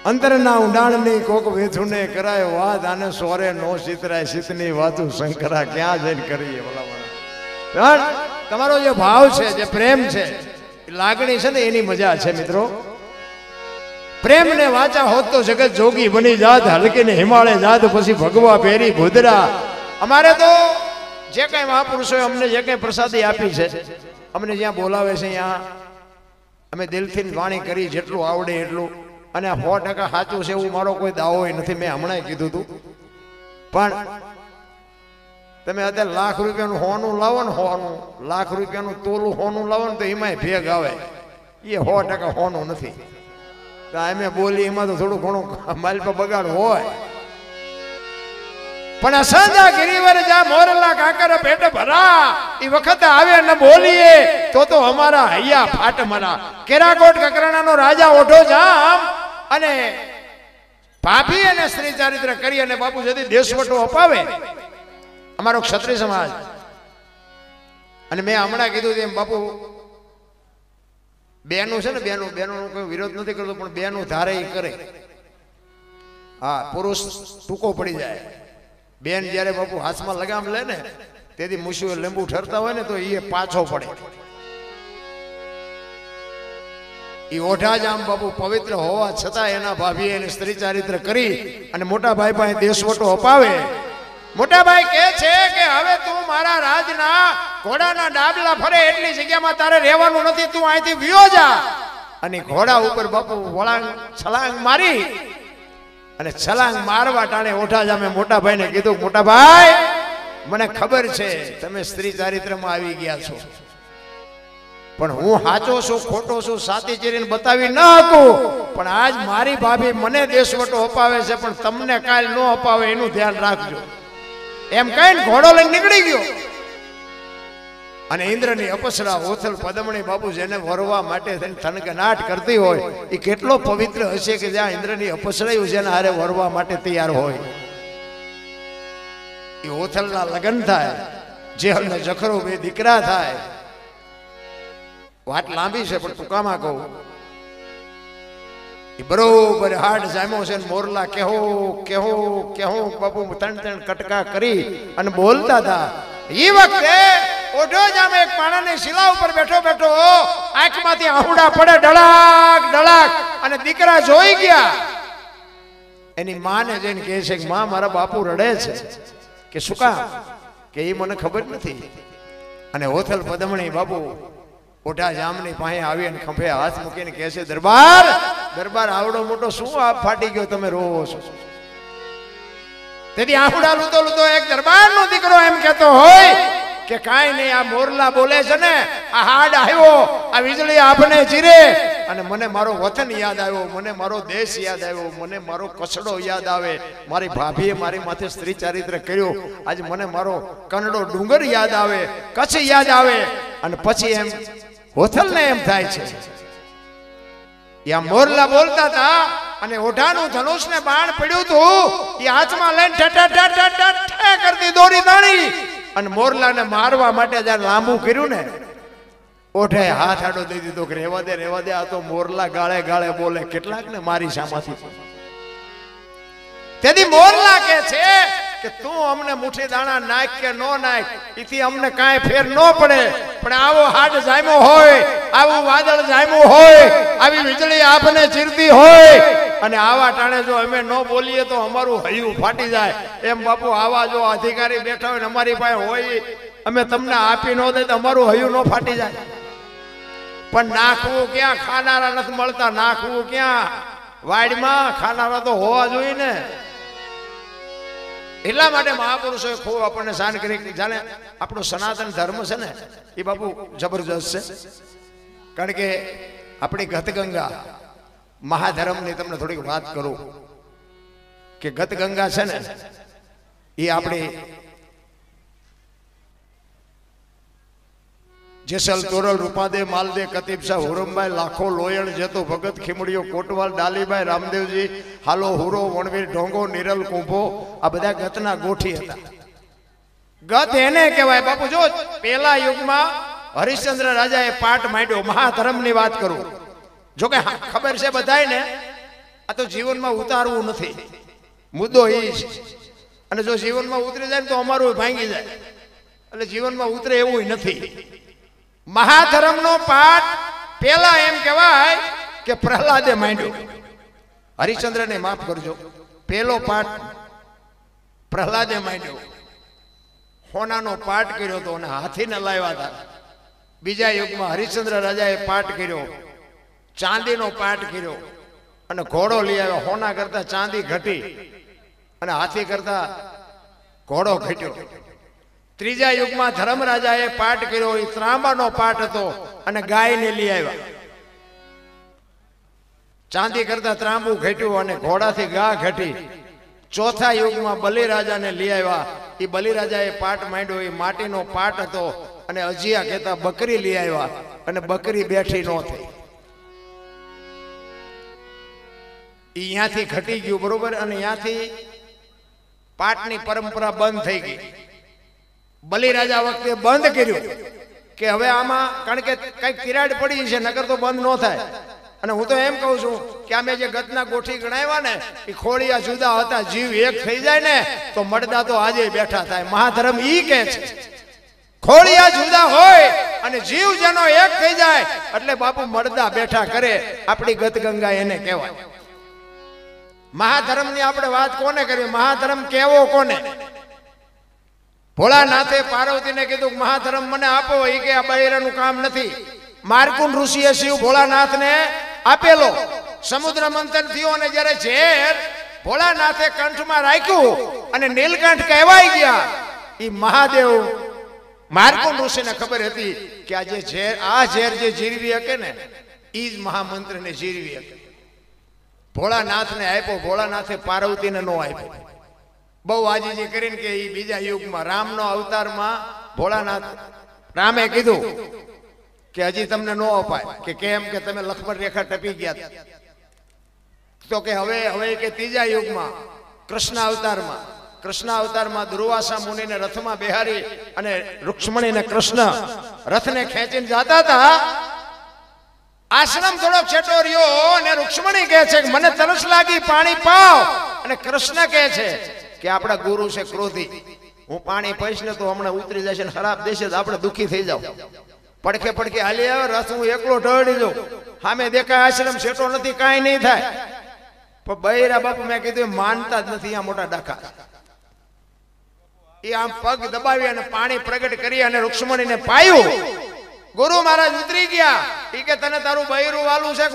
અંતરના ઊંડાણની કોક વેથુને કરાય વાત આને સોરે નો સીતરાય સીતની વાતું શંકરા ક્યાં જઈને કરીએ ભલામણ તમારો જે ભાવ છે જે પ્રેમ છે લાગણી છે ને એની મજા છે મિત્રો પ્રેમ ને વાચા હોત તો જગત જોગી બની જાત હલકી ને હિમાલય જાત પછી ભગવા પેરી ભૂદરા અમારે તો જે કઈ મહાપુરુષોએ અમને જે કઈ પ્રસાદી આપી છે અમને જ્યાં બોલાવે છે ત્યાં અમે દિલથી વાણી કરી જેટલું આવડે એટલું અને 100% સાચું છે એવું મારો કોઈ દાવો નથી મેં હમણાં કીધું હતું પણ તમે અત્યારે લાખ રૂપિયાનું હોનું લાવો ને હોનું લાખ રૂપિયાનું તોલું હોનું લાવો ને તો એમાંય ભેગ આવે એ 100% હોનું નથી તો અમે બોલી એમાં તો થોડું ઘણું માલ પર બગાડ હોય પણ સાંજા ગિરિવર જા મોરલા કાકર પેટ ભરા એ વખતે આવે ને બોલીએ તો અમારા હૈયા ફાટ મરા કેરાકોટ કકરાણાનો રાજા ઓઢો જામ અને ભાભી અને સ્ત્રી ચારિત્ર કરી અને બાપુ જદી દેશવટો અપાવે અમારો ક્ષત્રિય સમાજ અને મેં હમણાં કીધું એમ બાપુ બેનું છે ને બેનું કોઈ વિરોધ નથી કરતો પણ બેનું ધારે એ કરે હા પુરુષ ટૂંકો પડી જાય બેન જયારે બાપુ હાથમાં લગામ લે ને તેથી મૂછું લીંબુ ઠરતા હોય ને તો એ પાછો પડે એ ઓઢા જ આમ બાપુ પવિત્ર હોવા છતાં એના ભાભી એને સ્ત્રી ચારિત્ર કરી અને મોટા ભાઈ પાસે દેશવટો અપાવે મોટા ભાઈ કહે છે કે હવે તું મારા રાજના ઘોડાના ડાબલા ફરે એટલી જગ્યામાં તારે રહેવાનું નથી તું અહીંથી વિયો જા અને ઘોડા ઉપર બાપુ વળાંગ છલાંગ મારી અને છલાંગ મારવા ટાણે ઓઠા જામે મોટા ભાઈને કીધું મોટા ભાઈ મને ખબર છે તમે સ્ત્રી ચારિત્રમાં આવી ગયા છો પણ હું સાચો છું ખોટો છું સાતી ચીરીને બતાવી ન શકું પણ આજ મારી ભાભી મને દેશવટો અપાવે છે પણ તમને કાલ ન અપાવે એનું ધ્યાન રાખજો એમ કહીને ઘોડો લઈને નીકળી ગયો અને ઇન્દ્રની અપસરા ઓથલ પદમણી બાપુ જેને વરવા માટે થનગનાટ કરતી હોય એ કેટલો પવિત્ર હશે કે જ્યાં ઇન્દ્રની અપસરાયું જેને હારે વરવા માટે તૈયાર હોય એ ઓથલના લગ્ન થાય જેહલનો જખરો બે દીકરા થાય વાત લાંબી છે પણ ટૂંકામાં કહું એ બરોબર હાડ જામ્યો છે મોરલા કેહો કેહો કેહો બાપુ ત્રણ કટકા કરી અને બોલતા હતા એ વખતે ઓઢો જામે એક પાણાની શિલા ઉપર બેઠો બેઠો આંખમાંથી આહુડા પડે ડળાક ડળાક અને દીકરા જોઈ ગયા એની માને જઈને કહે છે કે માં મારા બાપુ રડે છે કે શું કામ કે એ મને ખબર નથી અને ઓથલ પદમણી બાપુ ઓઢા જામની પાસે આવી અને ખંભે હાથ મૂકીને કહે છે દરબાર દરબાર આવડો મોટો શું આપ ફાટી ગયો તમે રોવો છો તેથી આહુડા લૂતો લૂતો એક દરબારનો દીકરો એમ કહેતો હોય કે કાઈ નહીં આ મોરલા બોલે છે ને આ હાડ આવ્યો આ વીજળી આપને ચીરે અને મને મારો વતન યાદ આવ્યો મને મારો દેશ યાદ આવ્યો મને મારો કસડો યાદ આવે મારી ભાભીએ મારી માથે સ્ત્રી ચારિત્ર કર્યો આજે મને મારો કનડો ડુંગર યાદ આવે કચ્છ યાદ આવે અને પછી એમ હોથલને એમ થાય છે યા મોરલા બોલતા હતા અને ઓઢાનું ધનુષને બાણ પડ્યું હતું એ હાથમાં લઈને ઠઠ ઠઠ ઠઠ કરતી દોરી દાણી અને મોરલાને મારવા માટે જ્યારે લાંબુ કર્યું ને ઓઢાએ હાથ આડો દઈ દીધો કે રેવા દે આ તો મોરલા ગાળે ગાળે બોલે કેટલાક ને મારી સામાથી તેથી મોરલા કે છે કે તું અમને મુઠ્ઠી દાણા નાખ કે નો નાખ એથી અમને કાંઈ ફેર ન પડે પણ આવો હાડ જામ્યો હોય આવું વાદળ જામ્યું હોય આવી વીજળી આપને ચીરતી હોય અને આવા ટાણે જો અમે ન બોલીએ તો અમારું હૈયું ફાટી જાય એમ બાપુ આવા જો અધિકારી બેઠા હોય ને અમારી પાસે હોય અમે તમને આપી ન દે તો અમારું હૈયું ન ફાટી જાય પણ નાખવું ક્યાં ખાનારા નથી મળતા નાખવું ક્યાં વાડમાં ખાનારા તો હોવા જોઈએ ને એટલા માટે મહાપુરુષોએ ખૂબ આપણને શાન કરી જાણે આપણો સનાતન ધર્મ છે ને એ બાપુ જબરજસ્ત છે કારણ કે આપણી ગતગંગા મહાધર્મની તમને થોડીક વાત કરું કે ગતગંગા છે ને એ આપણી જેસલ તોરલ રૂપાદે માલદે કતીબશાહ હુરમભાઈ લાખો લોયણ જેતો ભગત ખીમડીઓ કોટવાલ ડાલીભાઈ રામદેવજી હાલો હુરો વણવીર ઢોંગો નિરલ કુંભો આ બધા ગતના ગોઠી હતા ગત એને કહેવાય બાપુ જો પેલા યુગમાં હરિશ્ચંદ્ર રાજાએ પાટ માંડ્યો મહાધર્મની વાત કરું જો કે ખબર છે બધાયને આ તો જીવનમાં ઉતારવું નથી, મુદ્દો એ છે. અને જો જીવનમાં ઉતરી જાય ને તો અમારું ભાંગી જાય, એટલે જીવનમાં ઉતરે એવું નથી. મહાધર્મનો પાઠ પેલા એમ કહેવાય કે પ્રહલાદે માંડ્યો. હરિશ્ચંદ્રને માફ કરજો, પેલો પાઠ પ્રહલાદે માંડ્યો. હોનાનો પાઠ કર્યો હતો અને હાથીને લાવ્યા હતા. બીજા યુગમાં હરિશ્ચંદ્ર રાજાએ પાઠ કર્યો, ચાંદીનો પાઠ કર્યો અને ઘોડો લઈ આવ્યો. હોના કરતા ચાંદી ઘટી અને હાથી કરતા ઘોડો ઘટ્યો. ત્રીજા યુગમાં ધર્મરાજાએ પાઠ કર્યો, એ ત્રાંબાનો પાઠ હતો અને ગાયને લઈ આવ્યા. ચાંદી કરતા ત્રાંબુ ઘટ્યું અને ઘોડાથી ગા ઘટી. ચોથા યુગમાં બલિરાજાને લઈ આવ્યા. એ બલિરાજાએ પાઠ માંડ્યો, એ માટીનો પાઠ હતો અને અજિયા કહેતા બકરી લઈ આવ્યા અને બકરી બેઠી ન થઈ. અહીંયાથી ઘટી ગયું, બરોબર. અને અહીંયાથી પાઠની પરંપરા બંધ થઈ ગઈ. બલિરાજા વખતે બંધ કર્યું કે હવે આમાં, કારણ કે કઈક તિરાડ પડી છે, નકર તો બંધ ન થાય. અને હું તો એમ કહું છું કે અમે જે ગતના ગોઠી ગણાવ્યા ને, એ ખોડિયા જુદા હતા, જીવ એક થઈ જાય ને તો મળદા તો આજે બેઠા થાય. મહાધર્મ ઈ કે છે ખોડિયા જુદા હોય અને જીવ જેનો એક થઈ જાય એટલે બાપુ મળદા બેઠા કરે. આપણી ગત ગંગા એને કહેવાય. મહાધર્મ ની આપણે વાત કોને કરવી? મહાધર્મ કેવો કોને? ભોળાનાથે પાર્વતીને કીધું મહાધર્મ મને આપો. એ કે આ બૈરાનું કામ નથી. માર્કુંડ ઋષિએ શિવ ભોળાનાથને આપેલો. સમુદ્ર મંથન થયો અને જ્યારે ઝેર ભોળાનાથે કંઠમાં રાખ્યું અને નીલકંઠ કહેવાય ગયા, એ મહાદેવ માર્કુંડ ઋષિને ખબર હતી કે આ ઝેર જે જીરવી શકે ને એ જ મહામંત્રને જીરવી શકે. ભોળાનાથને આપ્યો. ભોળાનાથે પાર્વતીને નો આપ્યો. બહુ આજીજી કરીને કે એ બીજા યુગમાં રામનો અવતારમાં ભોળાનાથ રામે કીધું કે હજી તમને નો અપાય. કે કેમ? કે તમે લક્ષ્મણ રેખા ટપી ગયા. તો કે હવે કે ત્રીજા યુગમાં કૃષ્ણ અવતારમાં દુર્વાસા મુનિને રથમાં બેહારી અને રૂક્ષ્મણીને કૃષ્ણ રથને ખેંચીને જતા હતા. આશ્રમ થોડો છેટો રહ્યો અને રૂક્ષ્મણી કહે છે કે મને તરસ લાગી, પાણી પાવ. અને કૃષ્ણ કહે છે કે આપણા ગુરુ છે ક્રોધી, હું પાણી પીશ ને તો હમણાં ઉતરી જશે ને ખરાબ દેશે તો આપણે દુઃખી થઈ જાવ. પડખે હાલી આવે રથ, હું એકલો ઢળી જાઉં. સામે દેખાય આશ્રમ છેટો નથી, કાંઈ નહીં થાય. પણ બૈરા બાપુ મેં કીધું માનતા જ નથી. આ મોટા ડાખા એ આમ પગ દબાવી અને પાણી પ્રગટ કરી અને રૂક્ષ્મણીને પાયું. ગુરુ મહારાજ ઉતરી ગયા. એ કે તને તારું બૈરું વાલું છે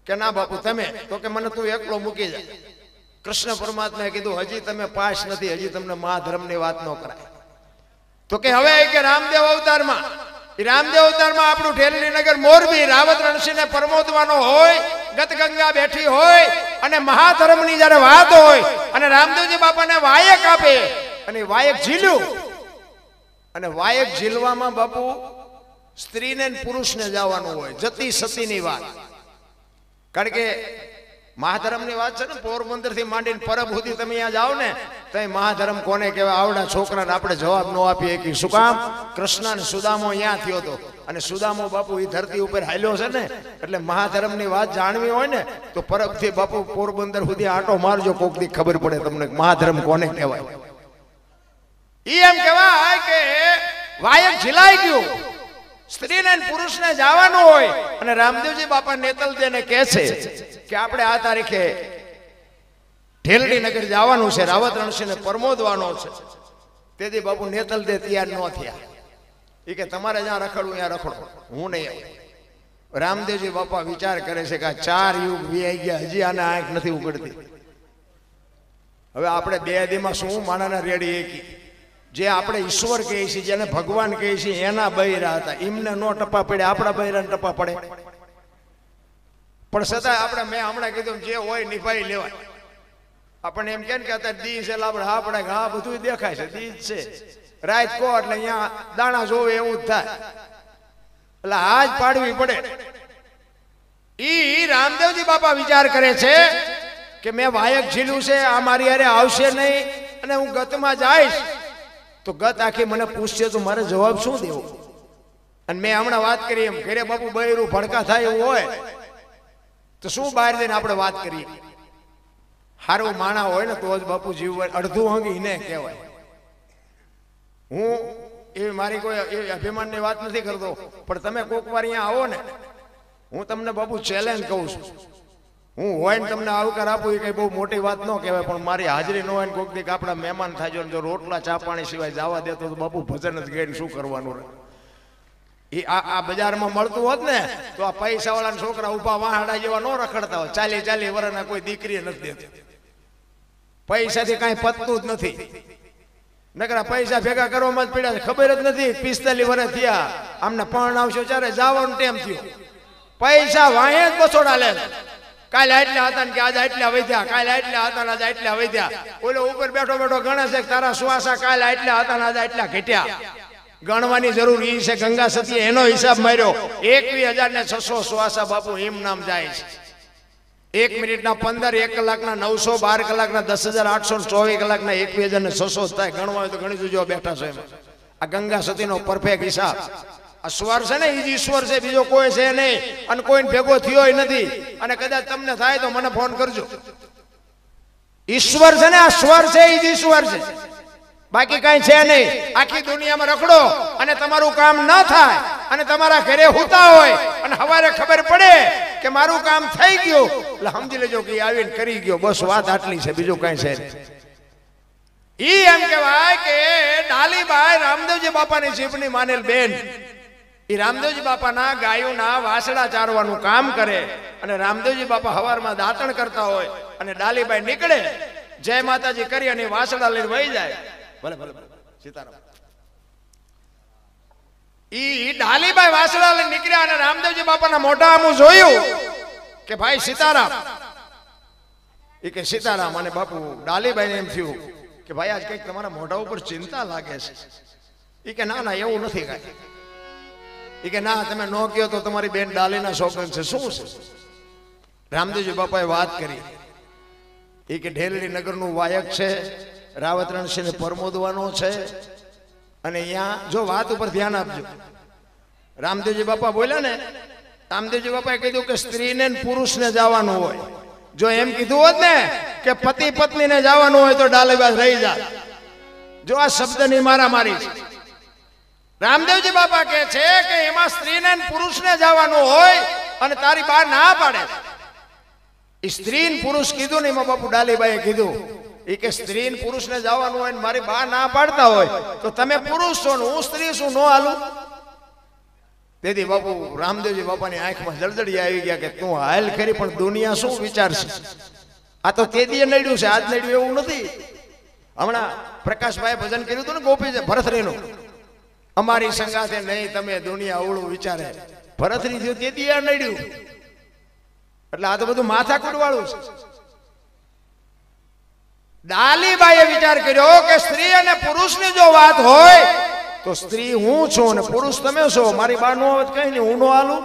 કે ના બાપુ તમે? તો કે મને તું એકલો મૂકી જાય. કૃષ્ણ પરમાત્માએ કીધું હજી તમે પાસ નથી, હજી તમને મહાધર્મની વાત ન કરાય. તો કે હવે કે રામદેવ અવતારમાં આપણું ઠેરડી નગર મોરબી રાવત રણસિંહને પરમોદવાનો હોય, ગત ગંગા બેઠી હોય અને મહાધર્મની જ્યારે વાત હોય અને રામદેવજી બાપાને વાયક આપે અને વાયક ઝીલ્યું. અને વાયક ઝીલવામાં બાપુ સ્ત્રીને પુરુષને જવાનું હોય, જતી સતીની વાત. કારણ કે મહાધર્મની વાત છે ને, પોરબંદર થી માંડીને પરબ સુધી તમે અહીંયા જાઓ ને તો મહાધર્મ કોને કહેવાય? આવડા છોકરાને આપણે જવાબ ન આપીએ કે શું કામ? કૃષ્ણ અને સુદામો અહીંયા થયો હતો અને સુદામો બાપુ એ ધરતી ઉપર હાલ્યો છે ને, એટલે મહાધર્મની વાત જાણવી હોય ને તો પરબથી બાપુ પોરબંદર સુધી આંટો મારજો, કોક દી ખબર પડે તમને મહાધર્મ કોને કહેવાય. એમ કહેવાય કે વાયક ઝીલાઈ ગયું, સ્ત્રીને પુરુષને જવાનું હોય અને રામદેવજી બાપા નેતલ દેને કહે છે કે આપણે આ તારીખે ઢેલડી નગર જવાનું છે, રાવત રણસિંહને પરમોદવાનો છે. તેથી બાપુ નેતલ દે તૈયાર ન થયા. એ કે તમારે જ્યાં રખડવું ત્યાં રખડો, હું નહીં આવું. રામદેવજી બાપા વિચાર કરે છે કે આ 4 યુગ વી ગયા, હજી આને આંખ નથી ઉગડતી. હવે આપણે 2 દીમાં શું માણાના રેડી એકી? જે આપણે ઈશ્વર કહીએ છીએ, જેને ભગવાન કહીએ છીએ, એના બૈરા હતા. એમને નો ટપા પડે, આપણા બૈરાને ટપા પડે. પણ છતાં આપણે, મેં હમણાં કીધું જે હોય નિભાઈ લેવાય. આપણને એમ કે અત્યારે દી છે, આપણે હા પડે, હા બધું દેખાય છે, દી છે, રાત કો એટલે અહીંયા દાણા જોવે એવું જ થાય. એટલે હાજ પાડવી પડે. ઈ રામદેવજી બાપા વિચાર કરે છે કે મેં વાયક ઝીલ્યું છે, આ મારી હારે આવશે નહીં અને હું ગતમાં જઈશ તો ગત આખી મને પૂછશે તો મારે જવાબ શું દેવો? અને મેં હમણાં વાત કરી એમ ઘરે બાપુ બૈરું ભડકા થાય એવું હોય તો શું બહાર જઈને આપણે વાત કરીએ? સારું માણા હોય ને તો જ બાપુ જીવ અડધું અંગી ને કહેવાય. હું એ મારી કોઈ એ અભિમાનની વાત નથી કરતો, પણ તમે કોક વાર અહીંયા આવો ને, હું તમને બાપુ ચેલેન્જ કહું છું. હું હોય ને તમને આવકાર આપું એ કઈ બહુ મોટી વાત ન કહેવાય, પણ મારી હાજરી ન હોય ને કોક દીક આપણા મહેમાન થાય જો રોટલા ચા પાણી સિવાય જવા દેતો તો બાપુ ભજન જ ગઈ શું કરવાનું રહે? એ આ બજારમાં મળતું હોત ને તો આ પૈસા વાળા છોકરા ઉભા વાહડા જેવા ન રખડતા હોય. 40 વર્ષના કોઈ દીકરી નથી દેતી. પૈસાથી કાંઈ પતતું જ નથી. નકરા પૈસા ભેગા કરવામાં જ પડ્યા. ખબર જ નથી 45 વર્ષ થયા આમને પણ આવશે ચારે જવાનું ટેમ થયો. પૈસા વાંહે જ બસોડા લે. કાલે આટલા હતા ને કે આજે આટલા વધ્યા, કાલે આટલા હતા ને આજે આટલા વધ્યા. ઓલો ઉપર બેઠો બેઠો ગણે છે તારા સુવાસા કાલે આટલા હતા ને આજે આટલા ઘટ્યા. ગણવાની જરૂર એ છે. ગંગા સતીએ એનો હિસાબ માર્યો. 21,600 સુવાસા બાપુ એમ નામ જાય છે. 1 મિનિટના 15, 1 કલાકના 900, 12 કલાકના 10,800, 24 કલાકના 21,600 થાય. ગણવા હોય તો ગણી જોજો બેઠા છે એમાં. આ ગંગા સતીનો પરફેક્ટ હિસાબ. આ સ્વર છે ને એ જ ઈશ્વર છે, બીજો કોઈ છે નહીં, અને કોઈ ભેગો થયો નથી. અને કદાચ તમને થાય તો મને ફોન કરજો. ઈશ્વર છે ને આ સ્વર છે એ જ ઈશ્વર છે, બાકી કઈ છે નહીં. આખી દુનિયામાં રખડો અને તમારું કામ ન થાય અને તમારા ઘરે હુતા હોય અને સવારે ખબર પડે કે મારું કામ થઈ ગયું એટલે સમજી લેજો કે આવીને કરી ગયો. બસ વાત આટલી છે, બીજું કઈ છે નહીં. ઈ એમ કહેવાય કે ડાલીબાઈ રામદેવજી બાપાની જીભની માનેલ બેન, એ રામદેવજી બાપાના ગાયોના વાસડા ચારવાનું કામ કરે. અને રામદેવજી બાપા હવારમાં દાંતણ કરતા હોય અને ડાલીબાઈ નીકળે, જય માતાજી કરી અને વાસડા લઈને વહી જાય. ભલે ભલે સીતારામ. ઈ ડાલીબાઈ વાસડા લઈને નીકળ્યા અને રામદેવજી બાપાના મોઢા આમું જોયું કે ભાઈ સીતારામ. એ કે સીતારામ. અને બાપુ ડાલીબાઈને એમ થયું કે ભાઈ આજ કઈક તમારા મોઢા ઉપર ચિંતા લાગે છે. એ કે ના ના એવું નથી કાંઈ. એ કે ના તમે ન કહો તો તમારી બેન ડાલીના શોખન છે. શું છે? રામદેવજી બાપાએ વાત કરી. એ કે ઢેલડી નગરનું વાયક છે, રાવત રણસિંહને પરમોદવાનો છે. અને અહીંયા જો વાત ઉપર ધ્યાન આપજો. રામદેવજી બાપા બોલ્યા ને, રામદેવજી બાપાએ કીધું કે સ્ત્રીને પુરુષને જવાનું હોય. જો એમ કીધું હોત ને કે પતિ પત્નીને જવાનું હોય તો ડાલીબાઈ રહી જાય. જો આ શબ્દની મારામારી છે. રામદેવજી બાપા કહે છે કે એમાં સ્ત્રીને પુરુષને જવાનું હોય અને તારી બા ના પાડે. સ્ત્રી પુરુષ કીધું ને એમાં બાપુ ડાલીબાઈએ કીધું એ કે સ્ત્રી પુરુષને જવાનું હોય ને મારી બા ના પાડતા હોય તો તમે પુરુષ છો ને હું સ્ત્રી છું, નો હાલું. તેથી બાપુ રામદેવજી બાપાની આંખમાં જળજળી આવી ગયા કે તું હાલ ખરી પણ દુનિયા શું વિચારશે? આ તો તેદીએ નડ્યું છે, આજ નડ્યું એવું નથી. હમણાં પ્રકાશભાઈ ભજન કર્યું હતું ને ગોપી ભરતરીનું, અમારી સંગાથે નહીં તમે દુનિયા અવળું વિચારે. ભરતરી થયું તેદીએ નડ્યું. એટલે આ તો બધું માથાકૂટ વાળું છે. ડાલીબાઈએ વિચાર કર્યો કે સ્ત્રી અને પુરુષની જો વાત હોય તો સ્ત્રી હું છું અને પુરુષ તમે છો. મારી બા નો આવે કઈ નહીં, હું નો હાલું.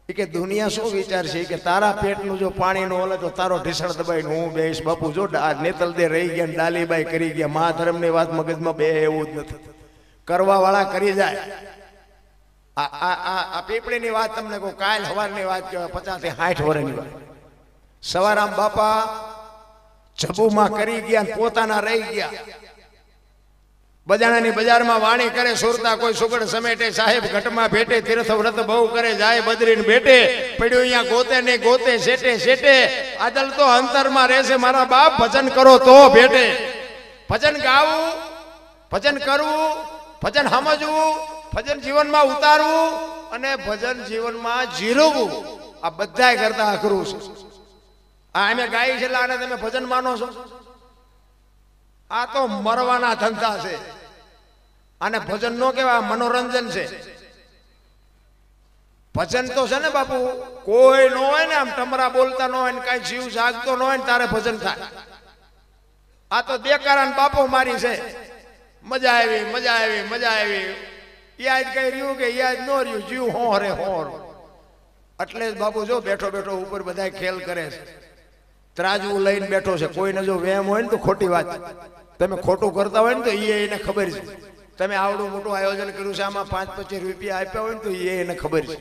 એ કે દુનિયા શું વિચારશે? કે તારા પેટનું જો પાણી નો હલે તો તારો ઢીસણ દબાઈને હું બેસ. બાપુ જો નેતલ દે રહી ગયા, ડાલીબાઈ કરી ગયા. મા ધર્મની વાત મગજમાં બે એવું જ નથી. કરવા વાળા કરી જાય. આ પીપળીની વાત તમને કહું, કાલ સવારની વાત કહેવાય, 50 થી 60 વર્ષની વાત. સવારામ બાપા જબુમાં કરી ગયા, પોતાના રહી ગયા. બજાણાની બજારમાં વાણી કરે સુરતા, કોઈ સુગડ સમેટે, સાહેબ ઘટમાં ભેટે, તીર્થ વ્રત બહુ કરે, જાય બદરીને ભેટે, પડ્યું અહીંયા ગોતે ને ગોતે, શેટે શેટે, આદલ તો અંતરમાં રહેશે મારા બાપ, ભજન કરો તો ભેટે. ભજન ગાવું, ભજન કરવું, ભજન સમજવું, ભજન જીવનમાં ઉતારવું અને ભજન જીવનમાં જીરવવું, આ બધા કરતા અઘરું છે. આ અમે ગાઈ છે આને તમે ભજન માનો છો? આ તો મરવાના ધંધા છે. આને ભજન નો કહેવાય, મનોરંજન છે. ભજન તો છે ને બાપુ, કોઈ નો હોય ને આમ ટમરા બોલતા ન હોય ને કઈ જીવ જાગતો ન હોય ને તારે ભજન થાય. આ તો દેકારાન બાપો મારી છે. મજા આવી, મજા આવી, મજા આવી. યાદ કઈ રહ્યું કે યાદ ન રહ્યું, જીવ હોરે હોર. એટલે જ બાપુ જો બેઠો બેઠો ઉપર બધા ખેલ કરે છે. ત્રાજવું લઈને બેઠો છે. કોઈને જો વેમ હોય ને તો ખોટી વાત, તમે ખોટું કરતા હોય ને તો એને ખબર છે. તમે આવડું મોટું આયોજન કર્યું છે, આમાં 5-25 રૂપિયા આપ્યા હોય ને તો એને ખબર છે.